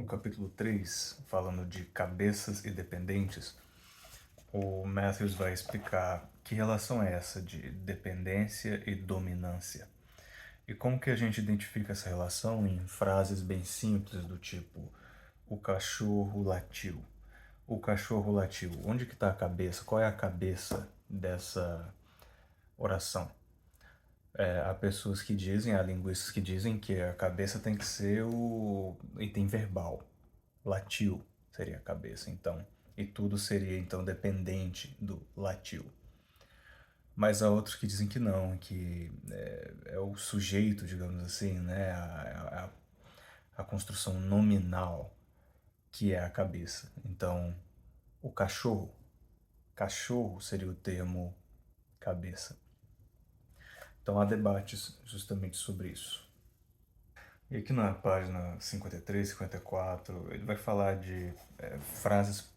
No capítulo 3, falando de cabeças e dependentes, o Matthews vai explicar que relação é essa de dependência e dominância. E como que a gente identifica essa relação em frases bem simples do tipo o cachorro latiu. O cachorro latiu. Onde que está a cabeça? Qual é a cabeça dessa oração? Há pessoas que dizem, há linguistas que dizem que a cabeça tem que ser o item verbal. Latiu seria a cabeça, então. E tudo seria, então, dependente do latiu. Mas há outros que dizem que não, que é o sujeito, digamos assim, né? A construção nominal que é a cabeça. Então, o cachorro. Cachorro seria o termo cabeça. Então há debates justamente sobre isso. E aqui na página 53, 54, ele vai falar de frases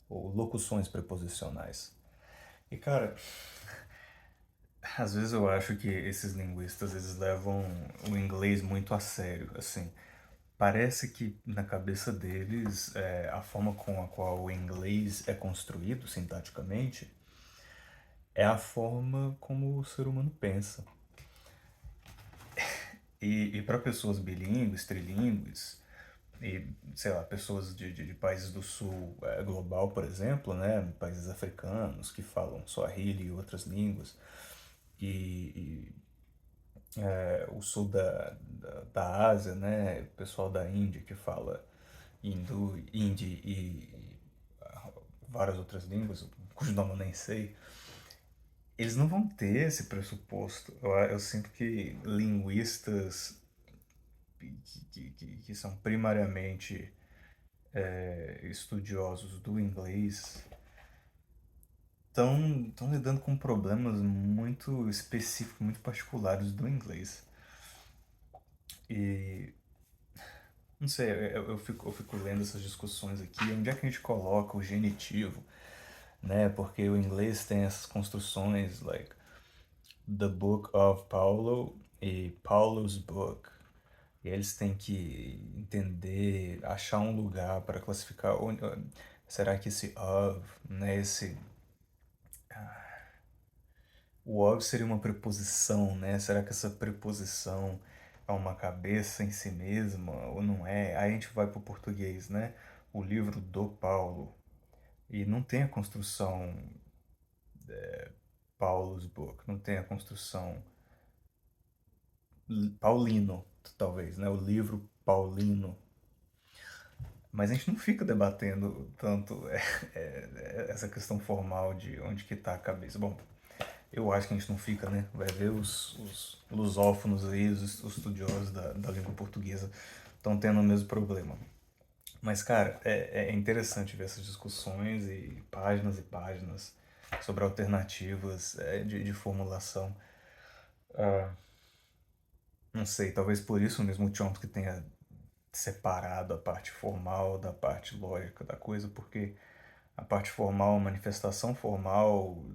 ou locuções preposicionais. E cara, às vezes eu acho que esses linguistas eles levam o inglês muito a sério, assim. Parece que na cabeça deles a forma com a qual o inglês é construído sintaticamente é a forma como o ser humano pensa. E para pessoas bilíngues, trilíngues, e, sei lá, pessoas de países do sul global, por exemplo, né, países africanos que falam Swahili e outras línguas, e o sul da Ásia, né, o pessoal da Índia que fala hindi e várias outras línguas, cujo nome eu nem sei, eles não vão ter esse pressuposto. Eu sinto que linguistas que são primariamente estudiosos do inglês estão lidando com problemas muito específicos, muito particulares do inglês. E não sei, eu fico lendo essas discussões aqui, onde é que a gente coloca o genitivo, né? Porque o inglês tem essas construções, like the book of Paulo e Paulo's book. E eles têm que entender, achar um lugar para classificar. Será que esse of, né, esse o of seria uma preposição, né? Será que essa preposição é uma cabeça em si mesma ou não é? Aí a gente vai para o português, né? O livro do Paulo. E não tem a construção Paulo's book, não tem a construção Paulino, talvez, né? O livro Paulino. Mas a gente não fica debatendo tanto essa questão formal de onde que está a cabeça. Bom, eu acho que a gente não fica, né? Vai ver os lusófonos aí, os estudiosos da língua portuguesa estão tendo o mesmo problema. Mas, cara, é interessante ver essas discussões e páginas sobre alternativas de formulação. Não sei, talvez por isso mesmo o Chomsky tenha separado a parte formal da parte lógica da coisa, porque a parte formal, a manifestação formal,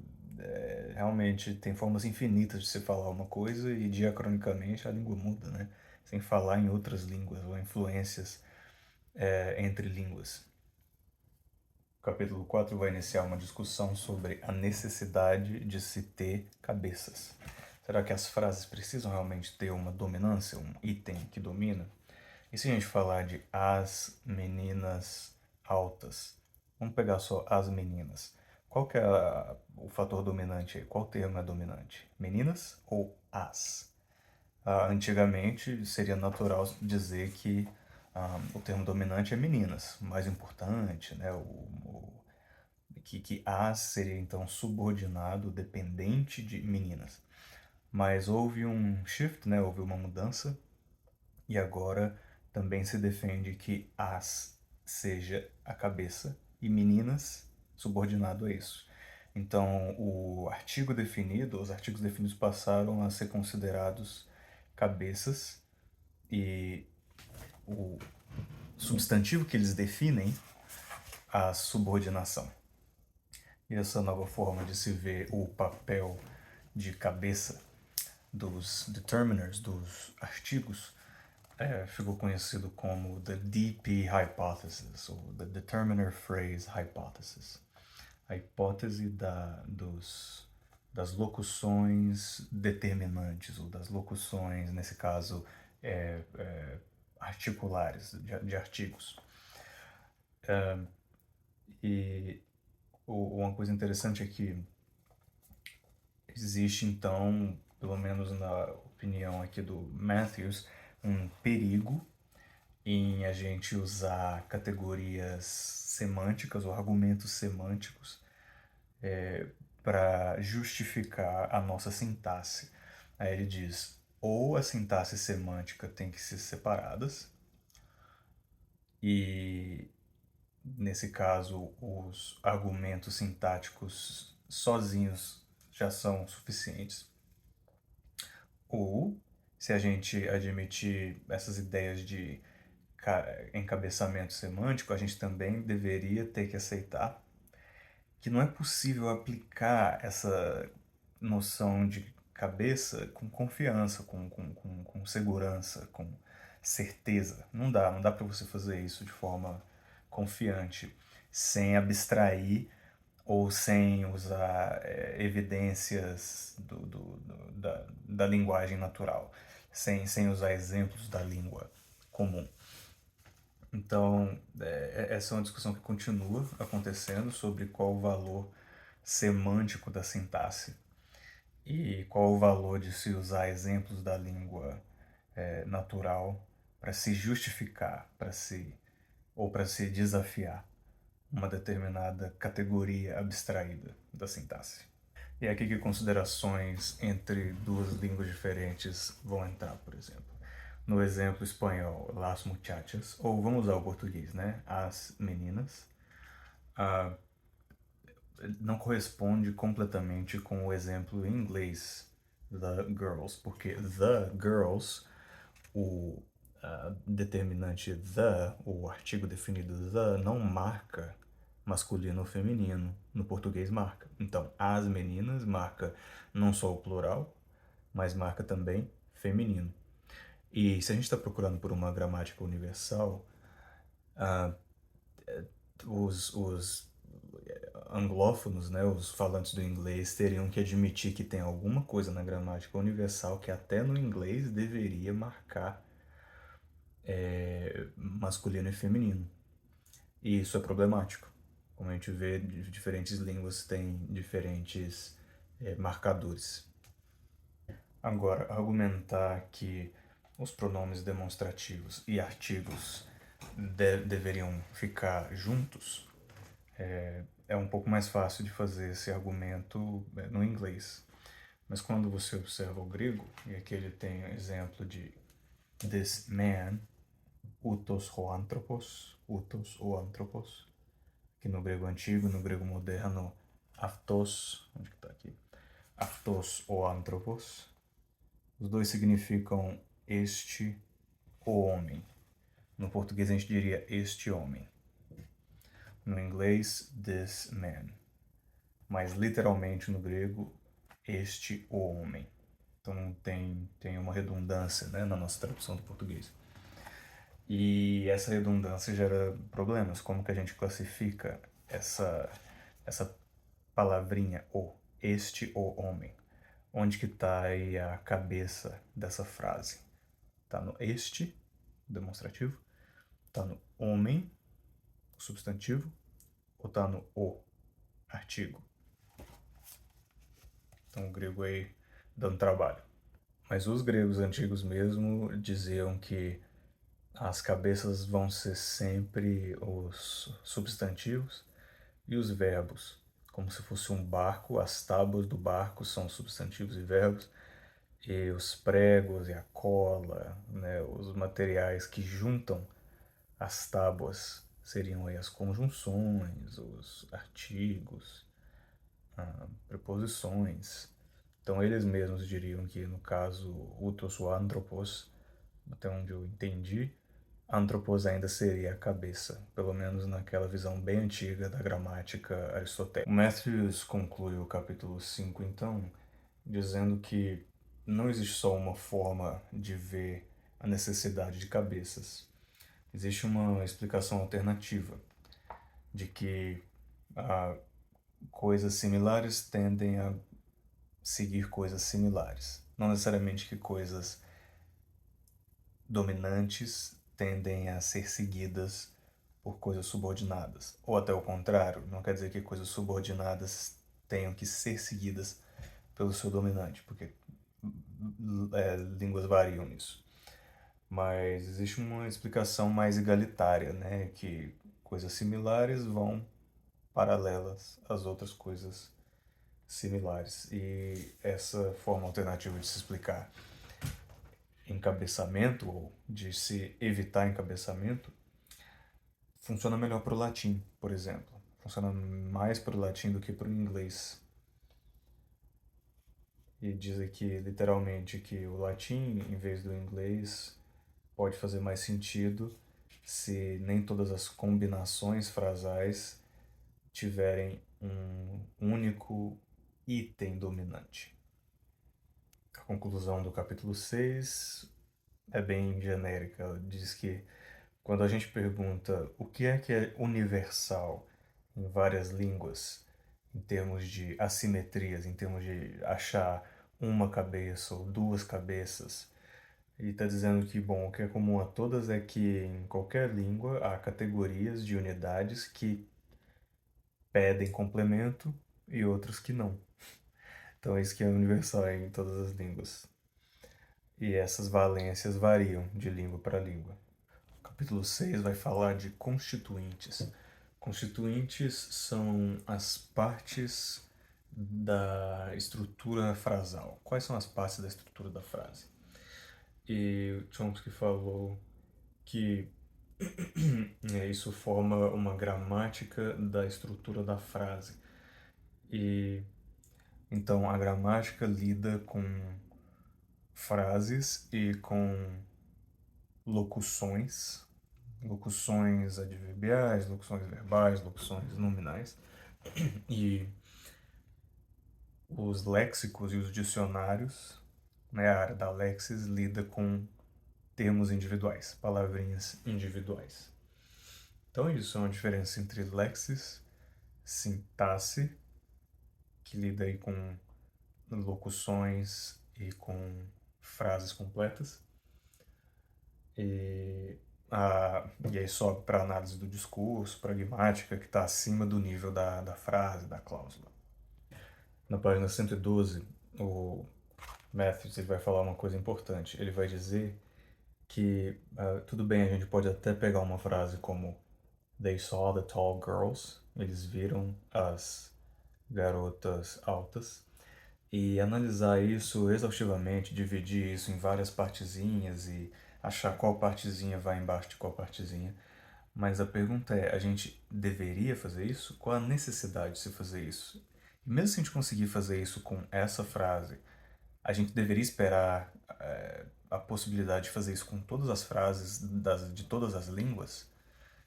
realmente tem formas infinitas de se falar uma coisa e diacronicamente a língua muda, né? Sem falar em outras línguas ou influências entre línguas. O capítulo 4 vai iniciar uma discussão sobre a necessidade de se ter cabeças. Será que as frases precisam realmente ter uma dominância, um item que domina? E se a gente falar de as meninas altas? Vamos pegar só as meninas. Qual que é o fator dominante aí? Qual termo é dominante? Meninas ou as? Antigamente seria natural dizer que o termo dominante é meninas, mais importante, né? Que as seria então subordinado, dependente de meninas. Mas houve um shift, né? Houve uma mudança e agora também se defende que as seja a cabeça e meninas subordinado a isso. Então, o artigo definido, os artigos definidos passaram a ser considerados cabeças e o substantivo que eles definem, a subordinação. E essa nova forma de se ver o papel de cabeça dos determiners, dos artigos, ficou conhecido como the DP Hypothesis, ou the Determiner Phrase Hypothesis. A hipótese das locuções determinantes, ou das locuções, nesse caso, articulares, de artigos. E uma coisa interessante é que existe, então, pelo menos na opinião aqui do Matthews, um perigo em a gente usar categorias semânticas ou argumentos semânticos para justificar a nossa sintaxe. Aí ele diz, ou a sintaxe semântica tem que ser separadas, e nesse caso os argumentos sintáticos sozinhos já são suficientes, ou se a gente admitir essas ideias de encabeçamento semântico, a gente também deveria ter que aceitar que não é possível aplicar essa noção de cabeça com confiança, com segurança, com certeza. Não dá para você fazer isso de forma confiante, sem abstrair ou sem usar evidências da linguagem natural, sem usar exemplos da língua comum. Então, essa é uma discussão que continua acontecendo sobre qual o valor semântico da sintaxe e qual o valor de se usar exemplos da língua natural para se justificar, ou para se desafiar uma determinada categoria abstraída da sintaxe. E é aqui que considerações entre duas línguas diferentes vão entrar, por exemplo. No exemplo espanhol, las muchachas, ou vamos usar o português, né? As meninas, não corresponde completamente com o exemplo em inglês, the girls, porque the girls, o determinante the, o artigo definido the, não marca masculino ou feminino. No português marca. Então, as meninas marca não só o plural, mas marca também feminino. E se a gente está procurando por uma gramática universal, os anglófonos, né, os falantes do inglês, teriam que admitir que tem alguma coisa na gramática universal que até no inglês deveria marcar masculino e feminino. E isso é problemático. Como a gente vê, diferentes línguas têm diferentes marcadores. Agora, argumentar que os pronomes demonstrativos e artigos deveriam ficar juntos é um pouco mais fácil de fazer esse argumento no inglês. Mas quando você observa o grego, e aqui ele tem o exemplo de this man, utos ou anthropos, que no grego antigo, no grego moderno, aftos, onde que tá aqui? Aftos ou anthropos. Os dois significam este o homem. No português a gente diria este homem. No inglês, this man. Mas literalmente no grego, este o homem. Então tem uma redundância, né, na nossa tradução do português. E essa redundância gera problemas. Como que a gente classifica essa palavrinha o, este o homem? Onde que está aí a cabeça dessa frase? Está no este, demonstrativo? Está no homem, o substantivo? Ou está no o, artigo? Então o grego aí dando trabalho. Mas os gregos antigos mesmo diziam que as cabeças vão ser sempre os substantivos e os verbos. Como se fosse um barco, as tábuas do barco são substantivos e verbos, e os pregos e a cola, né, os materiais que juntam as tábuas seriam aí as conjunções, os artigos, preposições. Então eles mesmos diriam que no caso utos ou anthropos, até onde eu entendi, anthropos ainda seria a cabeça, pelo menos naquela visão bem antiga da gramática aristotélica. O Matthews conclui o capítulo 5, então, dizendo que não existe só uma forma de ver a necessidade de cabeças. Existe uma explicação alternativa de que coisas similares tendem a seguir coisas similares. Não necessariamente que coisas dominantes tendem a ser seguidas por coisas subordinadas. Ou até o contrário, não quer dizer que coisas subordinadas tenham que ser seguidas pelo seu dominante, porque línguas variam nisso. Mas existe uma explicação mais igualitária, né? Que coisas similares vão paralelas às outras coisas similares. E essa forma alternativa de se explicar encabeçamento, ou de se evitar encabeçamento, funciona melhor para o latim, por exemplo. Funciona mais para o latim do que para o inglês. E diz aqui literalmente que o latim, em vez do inglês, pode fazer mais sentido se nem todas as combinações frasais tiverem um único item dominante. A conclusão do capítulo 6 é bem genérica. Ela diz que quando a gente pergunta o que é universal em várias línguas, em termos de assimetrias, em termos de achar uma cabeça ou duas cabeças, e está dizendo que, bom, o que é comum a todas é que em qualquer língua há categorias de unidades que pedem complemento e outras que não. Então é isso que é universal em todas as línguas. E essas valências variam de língua para língua. O capítulo 6 vai falar de constituintes. Constituintes são as partes da estrutura frasal. Quais são as partes da estrutura da frase? E o Chomsky falou que isso forma uma gramática da estrutura da frase. E então a gramática lida com frases e com locuções, locuções adverbiais, locuções verbais, locuções nominais. E os léxicos e os dicionários, né, a área da lexis lida com termos individuais, palavrinhas individuais. Então isso é uma diferença entre lexis, sintaxe, que lida aí com locuções e com frases completas, e aí sobe para análise do discurso, pragmática, que está acima do nível da frase, da cláusula. Na página 112, o Matthews ele vai falar uma coisa importante. Ele vai dizer que tudo bem, a gente pode até pegar uma frase como They saw the tall girls, eles viram as garotas altas, e analisar isso exaustivamente, dividir isso em várias partezinhas e achar qual partezinha vai embaixo de qual partezinha. Mas a pergunta é, a gente deveria fazer isso? Qual a necessidade de se fazer isso? E mesmo se a gente conseguir fazer isso com essa frase, a gente deveria esperar a possibilidade de fazer isso com todas as frases de todas as línguas?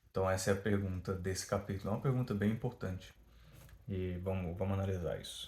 Então essa é a pergunta desse capítulo. É uma pergunta bem importante. E vamos analisar isso.